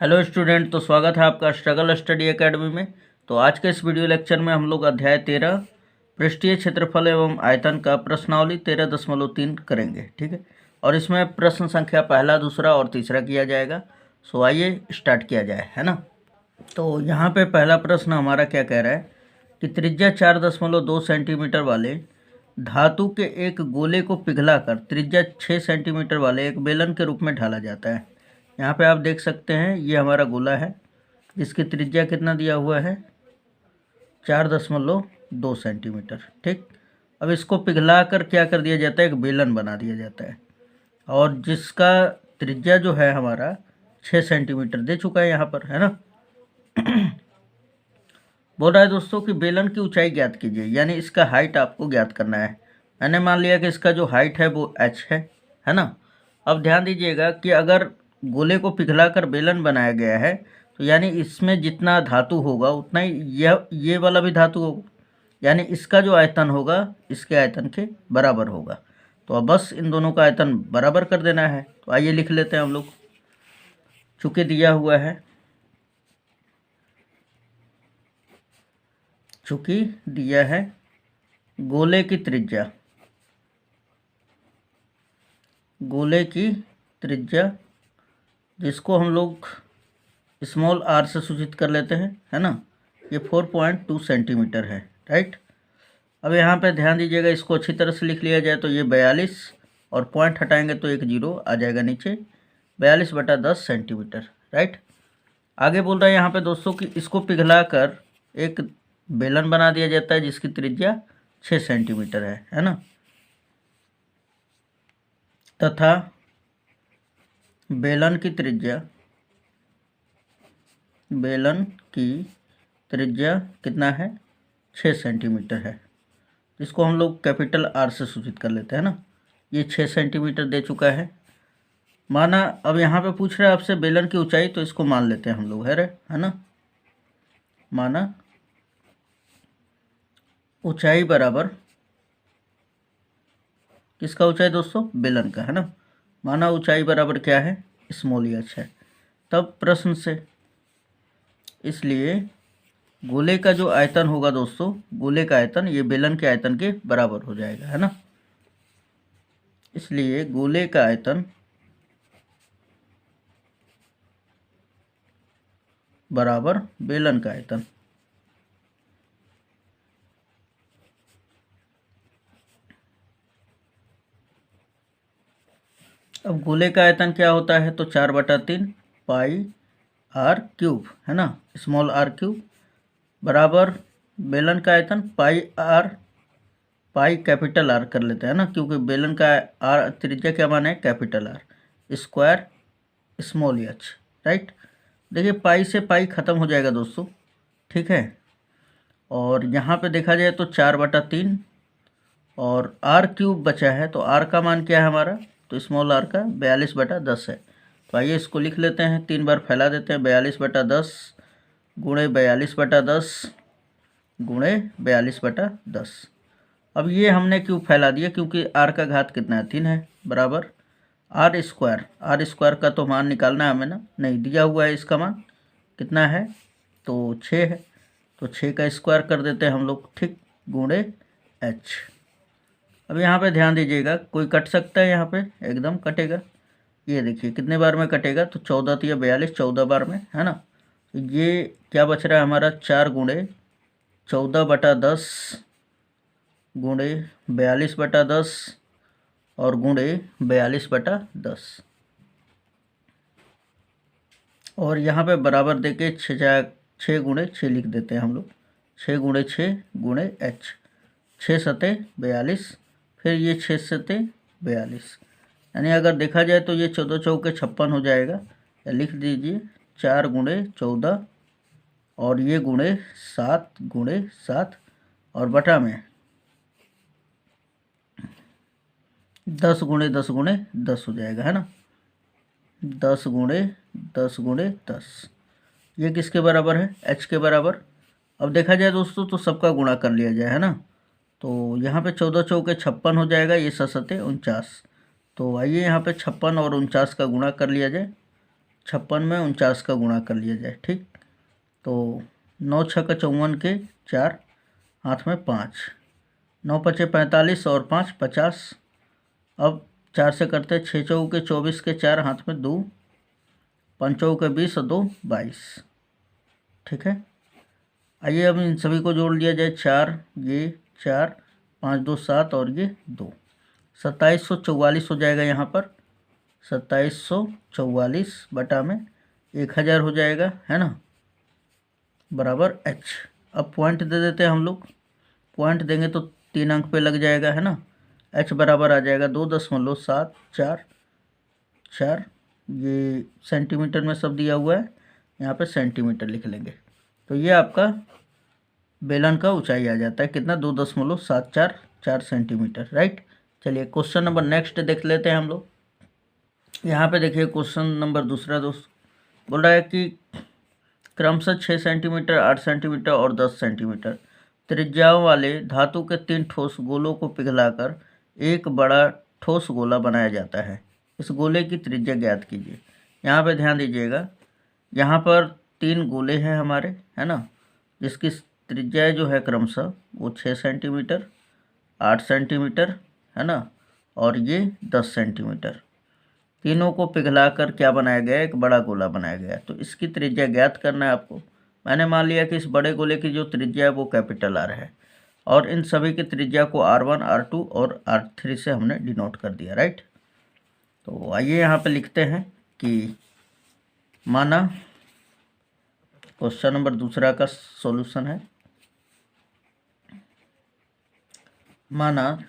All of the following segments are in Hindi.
हेलो स्टूडेंट, तो स्वागत है आपका स्ट्रगल स्टडी एकेडमी में। तो आज के इस वीडियो लेक्चर में हम लोग अध्याय 13 पृष्ठीय क्षेत्रफल एवं आयतन का प्रश्नावली 13.3 करेंगे। ठीक है, और इसमें प्रश्न संख्या पहला, दूसरा और तीसरा किया जाएगा। सो आइए स्टार्ट किया जाए, है ना। तो यहाँ पे पहला प्रश्न हमारा क्या कह रहा है कि त्रिज्या 4.2 सेंटीमीटर वाले धातु के एक गोले को पिघलाकर त्रिज्या 6 सेंटीमीटर वाले एक बेलन के रूप में ढाला जाता है। यहाँ पे आप देख सकते हैं ये हमारा गोला है जिसकी त्रिज्या कितना दिया हुआ है 4.2 सेंटीमीटर। ठीक, अब इसको पिघलाकर क्या कर दिया जाता है, एक बेलन बना दिया जाता है और जिसका त्रिज्या जो है हमारा 6 सेंटीमीटर दे चुका है यहाँ पर, है ना। बोल रहा है दोस्तों कि बेलन की ऊंचाई ज्ञात कीजिए, यानी इसका हाइट आपको ज्ञात करना है। मैंने मान लिया कि इसका जो हाइट है वो h है ना। अब ध्यान दीजिएगा कि अगर गोले को पिघलाकर बेलन बनाया गया है तो यानी इसमें जितना धातु होगा उतना ही ये वाला भी धातु होगा, यानी इसका जो आयतन होगा इसके आयतन के बराबर होगा। तो अब बस इन दोनों का आयतन बराबर कर देना है। तो आइए लिख लेते हैं हम लोग। चूँकि दिया हुआ है, चूँकि दिया है गोले की त्रिज्या, गोले की त्रिज्या जिसको हम लोग स्मॉल r से सूचित कर लेते हैं, है ना, ये 4.2 सेंटीमीटर है। राइट, अब यहाँ पे ध्यान दीजिएगा, इसको अच्छी तरह से लिख लिया जाए तो ये 42 और पॉइंट हटाएंगे तो एक जीरो आ जाएगा नीचे, 42/10 सेंटीमीटर। राइट, आगे बोल रहा है यहाँ पे दोस्तों कि इसको पिघलाकर एक बेलन बना दिया जाता है जिसकी त्रिज्या 6 सेंटीमीटर है ना, तथा बेलन की त्रिज्या कितना है, 6 सेंटीमीटर है, जिसको हम लोग कैपिटल R से सूचित कर लेते हैं ना। ये 6 सेंटीमीटर दे चुका है माना। अब यहाँ पे पूछ रहा है आपसे बेलन की ऊंचाई, तो इसको मान लेते हैं हम लोग, है ना। माना ऊंचाई बराबर किसका ऊंचाई दोस्तों, बेलन का, है ना। माना ऊंचाई बराबर क्या है, स्मॉल h है। तब प्रश्न से, इसलिए गोले का जो आयतन होगा दोस्तों, गोले का आयतन ये बेलन के आयतन के बराबर हो जाएगा, है ना। इसलिए गोले का आयतन बराबर बेलन का आयतन। अब गोले का आयतन क्या होता है, तो 4/3 पाई r क्यूब, है ना, स्मॉल r क्यूब, बराबर बेलन का आयतन पाई कैपिटल R कर लेते हैं ना, क्योंकि बेलन का r त्रिज्या क्या माना है, capital R square small h। Right, देखिए पाई से पाई ख़त्म हो जाएगा दोस्तों, ठीक है। और यहाँ पे देखा जाए तो 4/3 और r क्यूब बचा है, तो r का मान क्या है हमारा, तो स्मॉल r का 42/10 है। तो आइए इसको लिख लेते हैं, 3 बार फैला देते हैं, 42/10 गुणे 42/10 गुणे 42/10। अब ये हमने क्यों फैला दिया, क्योंकि r का घात कितना है, 3 है, बराबर r स्क्वायर का तो मान निकालना है हमें ना, नहीं दिया हुआ है इसका मान कितना है, तो 6 है, तो 6 का स्क्वायर कर देते हैं हम लोग, ठीक, गुणे h। अब यहाँ पे ध्यान दीजिएगा, कोई कट सकता है, यहाँ पे एकदम कटेगा। ये देखिए कितने बार में कटेगा, तो 14 या 42, 14 बार में, है ना। तो ये क्या बच रहा है हमारा, 4 गुणे 14/10 गुणे 42/10 और गुणे 42/10। और यहाँ पे बराबर देके 6 गुणे 6 लिख देते हैं हम लोग, 6 गुणे 6 गुणे h, 6 सते 42, फिर ये 6 सते 42, यानी अगर देखा जाए तो ये 14 चौके 56 हो जाएगा, या लिख दीजिए 4 गुणे 14 और ये गुणे 7 और बटा में 10 गुणे 10 हो जाएगा, है ना, 10 गुणे 10। ये किसके बराबर है, h के बराबर। अब देखा जाए दोस्तों तो सबका गुणा कर लिया जाए, है ना। तो यहाँ पे 14 चौके 56 हो जाएगा, ये 7 सते 49। तो आइए यहाँ पे 56 और 49 का गुणा कर लिया जाए, 56 में 49 का गुणा कर लिया जाए। ठीक, तो 9 6 का 54 के 4, हाथ में 5, 9 पचे 45 और 5 50। अब 4 से करते 6 चौके के 24 के 4, हाथ में 2, 5 चौके 20 और 2 22। ठीक है, आइए अब इन सभी को जोड़ लिया जाए। 4 ये 4, 5 2 7 और ये 2, 2744 हो जाएगा। यहाँ पर 2744 बटा में 1000 हो जाएगा, है ना, बराबर h। अब पॉइंट दे देते हैं हम लोग, पॉइंट देंगे तो 3 अंक पे लग जाएगा, है ना। h बराबर आ जाएगा 2.74, ये सेंटीमीटर में सब दिया हुआ है, यहाँ पे सेंटीमीटर लिख लेंगे। तो ये आपका बेलन का ऊंचाई आ जाता है कितना, 2.744 सेंटीमीटर, राइट। चलिए क्वेश्चन नंबर नेक्स्ट देख लेते हैं हम लोग। यहाँ पे देखिए क्वेश्चन नंबर दूसरा दोस्त बोल रहा है कि क्रमशः 6 सेंटीमीटर, 8 सेंटीमीटर और 10 सेंटीमीटर त्रिज्याओं वाले धातु के 3 ठोस गोलों को पिघलाकर एक बड़ा ठोस गोला बनाया जाता है। इस गोले की त्रिज्या ज्ञात कीजिए। यहाँ पे ध्यान दीजिएगा, यहाँ पर 3 गोले हैं हमारे, है ना, जिसकी त्रिज्या जो है क्रमशः वो 6 सेंटीमीटर, 8 सेंटीमीटर, है ना, और ये 10 सेंटीमीटर। तीनों को पिघलाकर क्या बनाया गया, एक बड़ा गोला बनाया गया। तो इसकी त्रिज्या ज्ञात करना है आपको। मैंने मान लिया कि इस बड़े गोले की जो त्रिज्या है वो कैपिटल आर है, और इन सभी की त्रिज्या को R1, R2 और R3 से हमने डिनोट कर दिया, राइट। तो आइए यहाँ पे लिखते हैं कि माना क्वेश्चन नंबर दूसरा का सॉल्यूशन है। माना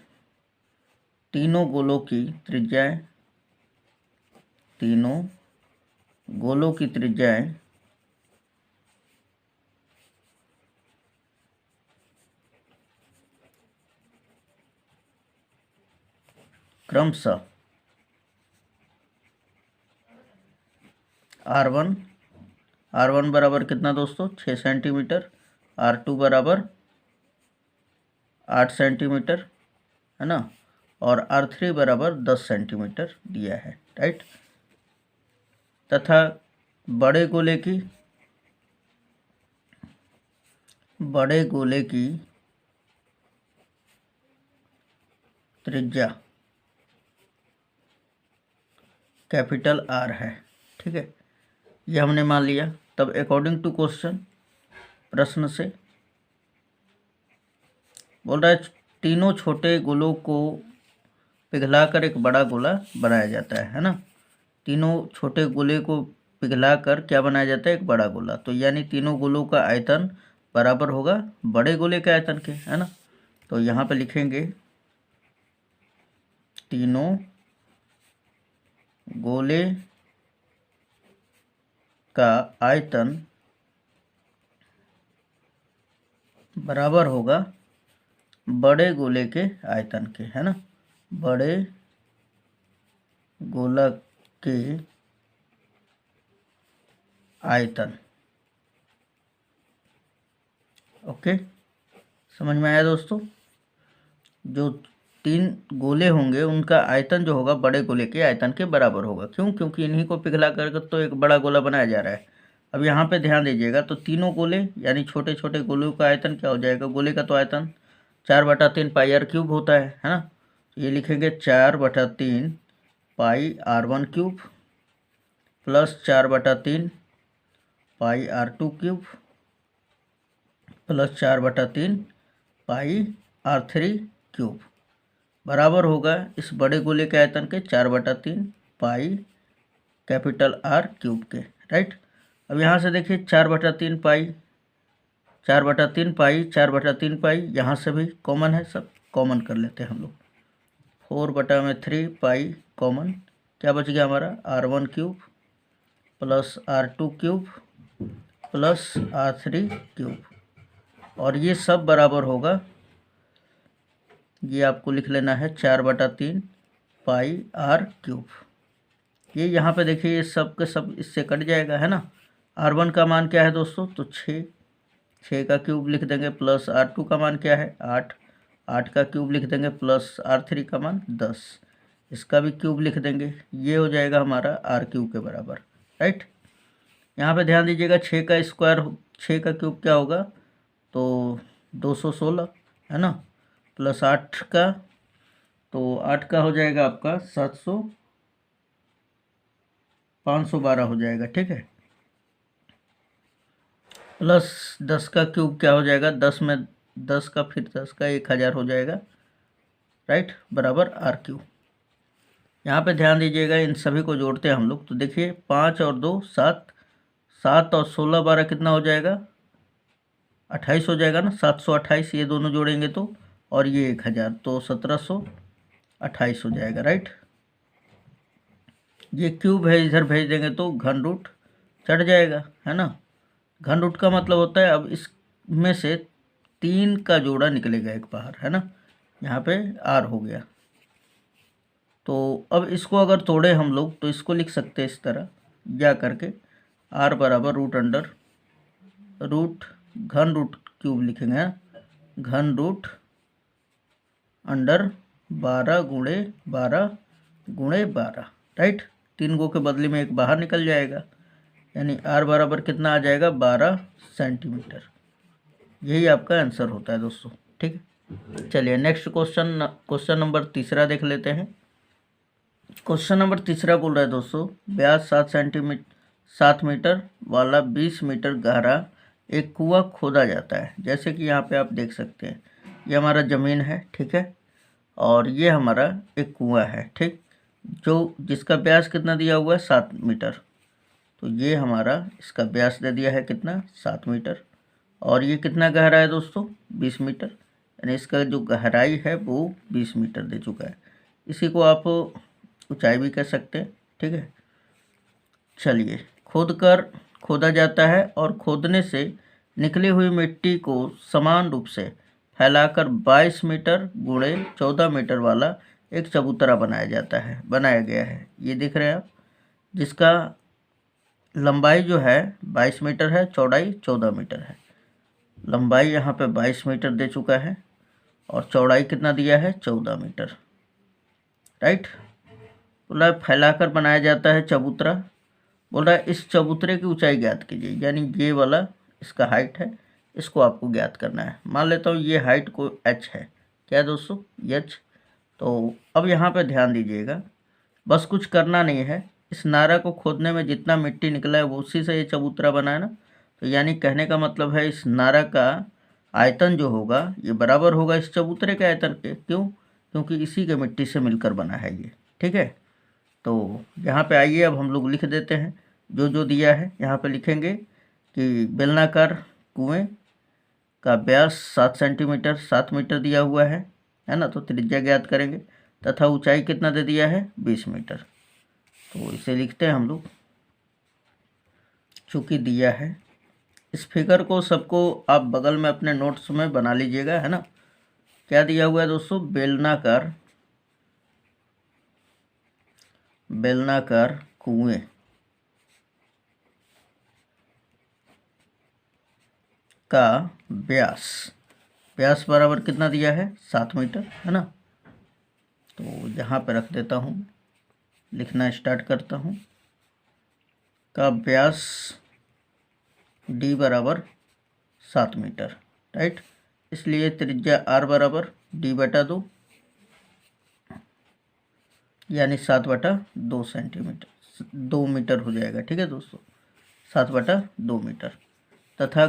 तीनों गोलों की त्रिज्याएं, तीनों गोलों की त्रिज्याएं क्रमशः R1 बराबर कितना दोस्तों, 6 सेंटीमीटर, R2 बराबर 8 सेंटीमीटर, है ना, और R3 बराबर 10 सेंटीमीटर दिया है, राइट। तथा बड़े गोले की त्रिज्या कैपिटल R है। ठीक है, ये हमने मान लिया। तब अकॉर्डिंग टू क्वेश्चन, प्रश्न से बोल रहा है तीनों छोटे गोलों को पिघलाकर एक बड़ा गोला बनाया जाता है ना। तीनों छोटे गोले को पिघलाकर क्या बनाया जाता है, एक बड़ा गोला। तो यानी तीनों गोलों का आयतन बराबर होगा बड़े गोले के आयतन के, है ना। तो यहाँ पे लिखेंगे तीनों गोले का आयतन बराबर होगा बड़े गोले के आयतन के, है ना, बड़े गोला के आयतन। ओके, समझ में आया दोस्तों। जो 3 गोले होंगे उनका आयतन जो होगा बड़े गोले के आयतन के बराबर होगा। क्यों, क्योंकि इन्हीं को पिघला कर तो एक बड़ा गोला बनाया जा रहा है। अब यहाँ पे ध्यान दीजिएगा, तो तीनों गोले यानी छोटे छोटे गोलों का आयतन क्या हो जाएगा, गोले का तो आयतन 4/3 पाई R क्यूब होता है ना। ये लिखेंगे 4/3 पाई R1 क्यूब प्लस 4/3 पाई R2 क्यूब प्लस 4/3 पाई R3 क्यूब बराबर होगा इस बड़े गोले के आयतन के 4/3 पाई कैपिटल R क्यूब के, राइट। अब यहाँ से देखिए 4/3 पाई 4/3 पाई यहाँ से भी कॉमन है, सब कॉमन कर लेते हैं हम लोग। 4/3 पाई कॉमन, क्या बच गया हमारा, R1 cube plus R2 cube plus R3 cube, और ये सब बराबर होगा, ये आपको लिख लेना है 4/3 पाई R क्यूब। ये यहाँ पे देखिए ये सब के सब इससे कट जाएगा, है ना। R1 का मान क्या है दोस्तों, तो 6 का क्यूब लिख देंगे प्लस R2 का मान क्या है 8 का क्यूब लिख देंगे प्लस R3 का मान 10, इसका भी क्यूब लिख देंगे। ये हो जाएगा हमारा R क्यूब के बराबर। राइट। यहाँ पे ध्यान दीजिएगा 6 का स्क्वायर 6 का क्यूब क्या होगा, तो 216 है ना, प्लस 8 का, तो 8 का हो जाएगा आपका 700, 512 हो जाएगा, ठीक है। प्लस 10 का क्यूब क्या हो जाएगा, 10 में 10 का, फिर 10 का 1000 हो जाएगा, राइट, बराबर आर क्यूब। यहाँ पे ध्यान दीजिएगा, इन सभी को जोड़ते हैं हम लोग, तो देखिए 5 और 2 7, 7 और 16 12 कितना हो जाएगा, 28 हो जाएगा ना, 728, ये दोनों जोड़ेंगे तो, और ये 1000, तो 1728 हो जाएगा, राइट। ये क्यूब है, इधर भेज देंगे तो घन रूट चढ़ जाएगा, है ना। घन रूट का मतलब होता है अब इसमें से 3 का जोड़ा निकलेगा एक बाहर, है ना, यहाँ पे आर हो गया। तो अब इसको अगर तोड़े हम लोग तो इसको लिख सकते हैं इस तरह, या करके आर बराबर रूट घन रूट क्यूब लिखेंगे, घन रूट अंडर 12 गुणे 12, राइट। 3 गो के बदले में एक बाहर निकल जाएगा, यानी आर बराबर कितना आ जाएगा, 12 सेंटीमीटर। यही आपका आंसर होता है दोस्तों, ठीक है। चलिए नेक्स्ट क्वेश्चन नंबर तीसरा देख लेते हैं। क्वेश्चन नंबर तीसरा बोल रहा है दोस्तों, व्यास 7 मीटर वाला 20 मीटर गहरा एक कुआं खोदा जाता है। जैसे कि यहाँ पे आप देख सकते हैं, ये हमारा ज़मीन है, ठीक है, और ये हमारा एक कुआं है, ठीक, जो जिसका व्यास कितना दिया हुआ है, 7 मीटर। तो ये हमारा इसका व्यास दे दिया है कितना, 7 मीटर, और ये कितना गहरा है दोस्तों, 20 मीटर, यानी इसका जो गहराई है वो 20 मीटर दे चुका है। इसी को आप ऊंचाई भी कह सकते हैं, ठीक है। चलिए खोदा जाता है, और खोदने से निकली हुई मिट्टी को समान रूप से फैलाकर 22 मीटर गुणे 14 मीटर वाला एक चबूतरा बनाया गया है। ये दिख रहे हैं आप, जिसका लंबाई जो है 22 मीटर है, चौड़ाई 14 मीटर है। लंबाई यहाँ पे 22 मीटर दे चुका है, और चौड़ाई कितना दिया है, 14 मीटर, राइट। बोला फैलाकर बनाया जाता है चबूतरा, बोल रहा है इस चबूतरे की ऊंचाई ज्ञात कीजिए, यानी ये वाला इसका हाइट है, इसको आपको ज्ञात करना है। मान लेता हूँ ये हाइट को h है, क्या है दोस्तों, h। तो अब यहाँ पे ध्यान दीजिएगा, बस कुछ करना नहीं है, इस नारा को खोदने में जितना मिट्टी निकला है वो उसी से ये चबूतरा बना है ना। तो यानी कहने का मतलब है इस नारा का आयतन जो होगा ये बराबर होगा इस चबूतरे के आयतन के। क्यों, क्योंकि इसी के मिट्टी से मिलकर बना है ये, ठीक है। तो यहाँ पे आइए अब हम लोग लिख देते हैं जो जो दिया है। यहाँ पे लिखेंगे कि बेलनाकार कुएं का व्यास 7 सेंटीमीटर 7 मीटर दिया हुआ है ना, तो त्रिज्या ज्ञात करेंगे, तथा ऊंचाई कितना दे दिया है, 20 मीटर। तो इसे लिखते हैं हम लोग, चूँकि दिया है। इस फिगर को सबको आप बगल में अपने नोट्स में बना लीजिएगा, है ना। क्या दिया हुआ है दोस्तों, बेलनाकार कुएं का व्यास बराबर कितना दिया है, 7 मीटर, है ना। तो यहाँ पे रख देता हूँ, लिखना स्टार्ट करता हूँ, का व्यास d बराबर 7 मीटर, राइट। इसलिए त्रिज्या r बराबर d/2, यानी 7/2 सेंटीमीटर, 2 मीटर हो जाएगा, ठीक है दोस्तों, 7/2 मीटर। तथा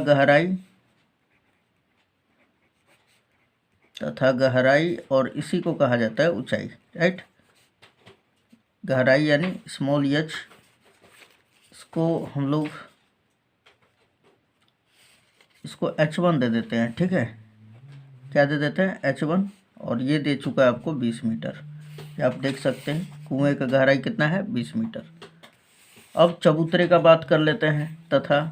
गहराई और इसी को कहा जाता है ऊंचाई, राइट। गहराई यानी स्मॉल h, इसको हम लोग इसको h1 दे देते हैं, ठीक है। क्या दे देते हैं, h1, और ये दे चुका है आपको 20 मीटर। ये आप देख सकते हैं कुएं का गहराई कितना है, 20 मीटर। अब चबूतरे का बात कर लेते हैं, तथा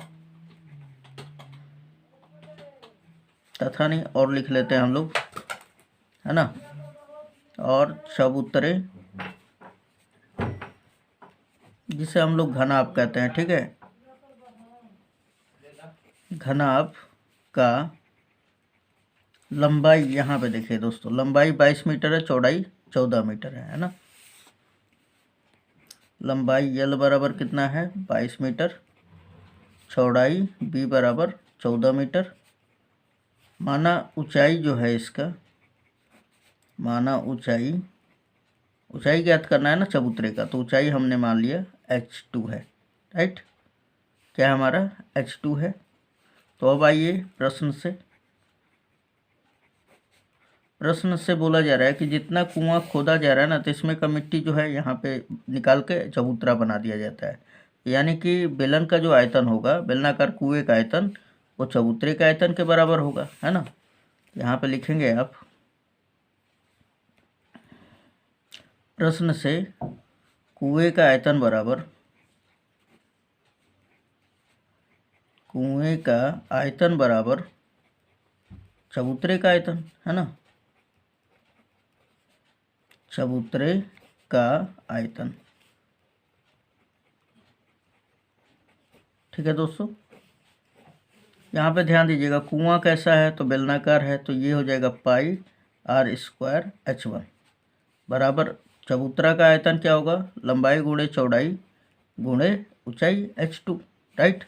नहीं और लिख लेते हैं हम लोग, है ना। और चबूतरे जिसे हम लोग घनाभ कहते हैं, ठीक है, घनाभ का लंबाई यहाँ पे देखिए दोस्तों, लंबाई 22 मीटर है, चौड़ाई 14 मीटर है ना। लंबाई L बराबर कितना है 22 मीटर, चौड़ाई B बराबर 14 मीटर। माना ऊंचाई जो है इसका, माना ऊंचाई ज्ञात करना है ना चबूतरे का, तो ऊंचाई हमने मान लिया h2 है, राइट। क्या हमारा h2 है। तो अब आइए प्रश्न से बोला जा रहा है कि जितना कुआं खोदा जा रहा है ना, तो इसमें का मिट्टी जो है यहाँ पे निकाल के चबूतरा बना दिया जाता है। यानी कि बेलन का जो आयतन होगा, बेलनाकार कुएं का आयतन, वो चबूतरे के आयतन के बराबर होगा, है ना। यहाँ पे लिखेंगे आप, प्रश्न से कुएं का आयतन बराबर, कुएं का आयतन बराबर चबूतरे का आयतन, है ना, चबूतरे का आयतन। ठीक है दोस्तों, यहाँ पे ध्यान दीजिएगा, कुआं कैसा है तो बेलनाकार है, तो ये हो जाएगा पाई r² h1 बराबर चबूतरा का आयतन क्या होगा, लंबाई गुणे चौड़ाई गुणे ऊंचाई h2, राइट।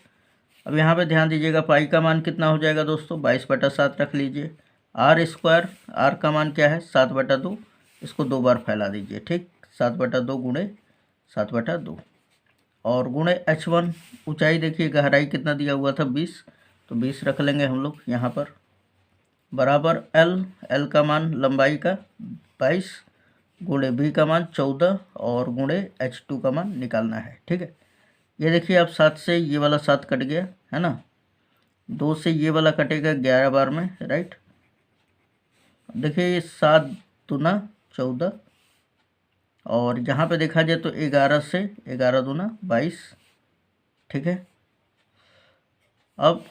अब यहाँ पे ध्यान दीजिएगा, पाई का मान कितना हो जाएगा दोस्तों 22/7 रख लीजिए। r², r का मान क्या है 7/2, इसको 2 बार फैला दीजिए, ठीक, 7/2 गुणे 7/2 और गुणे h1, ऊंचाई देखिए गहराई कितना दिया हुआ था 20, तो 20 रख लेंगे हम लोग यहाँ पर, बराबर l का मान लंबाई का 22 गुणे b का मान 14 और गुणे h2 का मान निकालना है, ठीक है। ये देखिए आप 7 से ये वाला 7 कट गया, है ना, 2 से ये वाला कटेगा 11 बार में, राइट। देखिए ये 7 दूना 14 और यहाँ पे देखा जाए तो 11 से 11 दूना 22, ठीक है। अब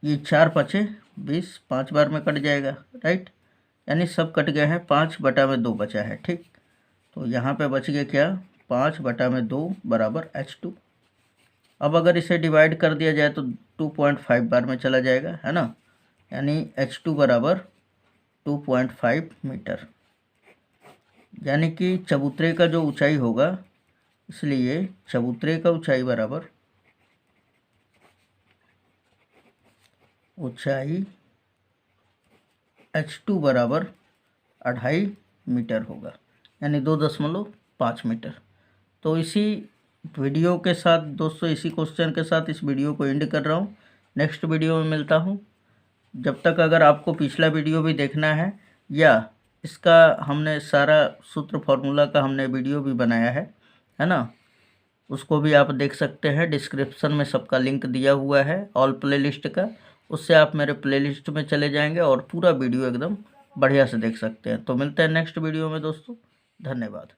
ये 4 5 20, 5 बार में कट जाएगा, राइट, यानी सब कट गए हैं, 5/2 बचा है, ठीक। तो यहाँ पे बच गया क्या 5/2 बराबर h2। अब अगर इसे डिवाइड कर दिया जाए तो 2.5 बार में चला जाएगा, है ना, यानी h2 बराबर 2.5 मीटर, यानी कि चबूतरे का जो ऊंचाई होगा, इसलिए चबूतरे का ऊंचाई बराबर ऊंचाई h2 बराबर 2.5 मीटर होगा, यानी 2.5 मीटर। तो इसी वीडियो के साथ दोस्तों, इसी क्वेश्चन के साथ इस वीडियो को एंड कर रहा हूँ। नेक्स्ट वीडियो में मिलता हूँ। जब तक अगर आपको पिछला वीडियो भी देखना है या इसका हमने सारा सूत्र फार्मूला का हमने वीडियो भी बनाया है ना, उसको भी आप देख सकते हैं। डिस्क्रिप्शन में सबका लिंक दिया हुआ है ऑल प्लेलिस्ट का, उससे आप मेरे प्लेलिस्ट में चले जाएंगे और पूरा वीडियो एकदम बढ़िया से देख सकते हैं। तो मिलते हैं नेक्स्ट वीडियो में दोस्तों, धन्यवाद।